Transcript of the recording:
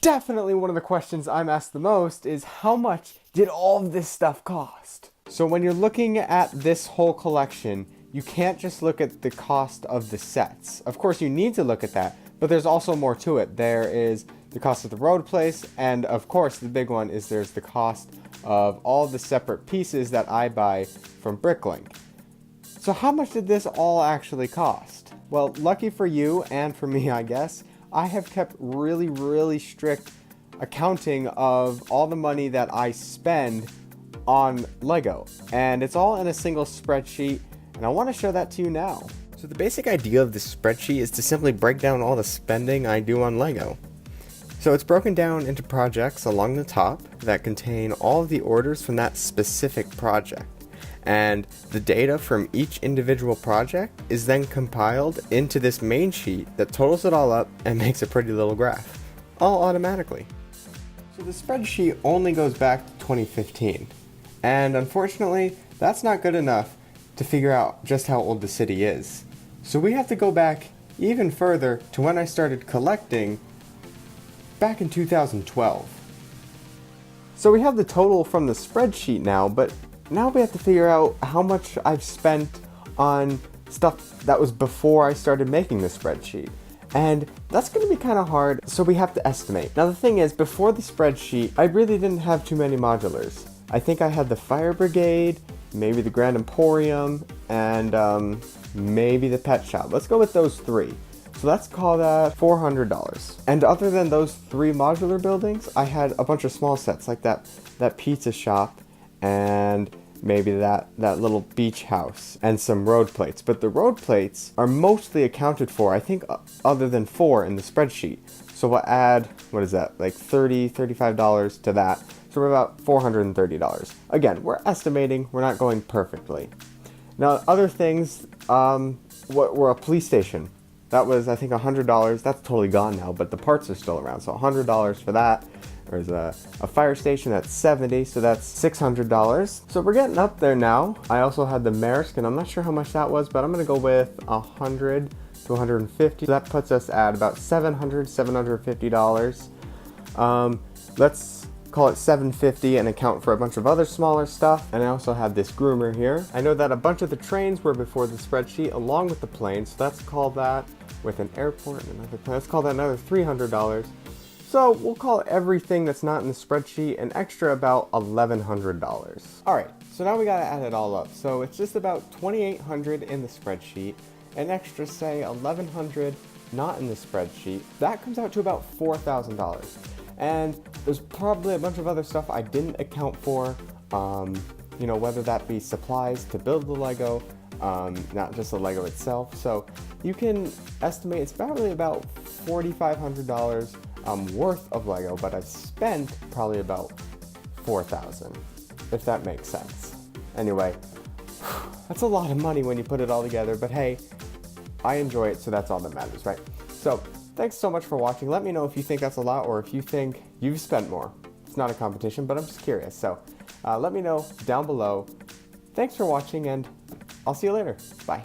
definitely one of the questions I'm asked the most is how much did all of this stuff cost? So when you're looking at this whole collection, you can't just look at the cost of the sets. Of course, you need to look at that, but there's also more to it. There is the cost of the road place, and of course, the big one is there's the cost of all the separate pieces that I buy from Bricklink. So how much did this all actually cost? Well, lucky for you and for me, I guess, I have kept really strict accounting of all the money that I spend on Lego, and it's all in a single spreadsheet, and I want to show that to you now. So the basic idea of this spreadsheet is to simply break down all the spending I do on Lego. So it's broken down into projects along the top that contain all of the orders from that specific project. And the data from each individual project is then compiled into this main sheet that totals it all up and makes a pretty little graph, all automatically. So the spreadsheet only goes back to 2015, and unfortunately, that's not good enough to figure out just how old the city is. So we have to go back even further to when I started collecting back in 2012. So we have the total from the spreadsheet now, but now we have to figure out how much I've spent on stuff that was before I started making the spreadsheet. And that's going to be kind of hard, so we have to estimate. Now the thing is, before the spreadsheet, I really didn't have too many modulars. I think I had the Fire Brigade, maybe the Grand Emporium, and maybe the Pet Shop. Let's go with those three. So let's call that $400. And other than those three modular buildings, I had a bunch of small sets like that pizza shop and maybe that little beach house and some road plates. But the road plates are mostly accounted for, I think, other than 4 in the spreadsheet. So we'll add, what is that, like $35 to that. So we're about $430. Again, we're estimating, we're not going perfectly. Now, other things, were a police station. That was, I think, $100. That's totally gone now, but the parts are still around, so $100 for that. There's a fire station that's $70, so that's $600. So we're getting up there now. I also had the Maersk, and I'm not sure how much that was, but I'm gonna go with $100 to $150. So that puts us at about $750. Let's call it $750 and account for a bunch of other smaller stuff. And I also have this groomer here. I know that a bunch of the trains were before the spreadsheet along with the planes, so let's call that, with an airport and another plane, let's call that another $300. So we'll call everything that's not in the spreadsheet an extra about $1,100. All right, so now we gotta add it all up. So it's just about $2,800 in the spreadsheet, an extra, say, $1,100 not in the spreadsheet. That comes out to about $4,000. And there's probably a bunch of other stuff I didn't account for, you know, whether that be supplies to build the Lego, not just the Lego itself. So you can estimate it's probably about $4,500 worth of Lego, but I've spent probably about $4,000, if that makes sense. Anyway, that's a lot of money when you put it all together, but hey, I enjoy it, so that's all that matters, right? So thanks so much for watching. Let me know if you think that's a lot or if you think you've spent more. It's not a competition, but I'm just curious. So let me know down below. Thanks for watching, and I'll see you later. Bye.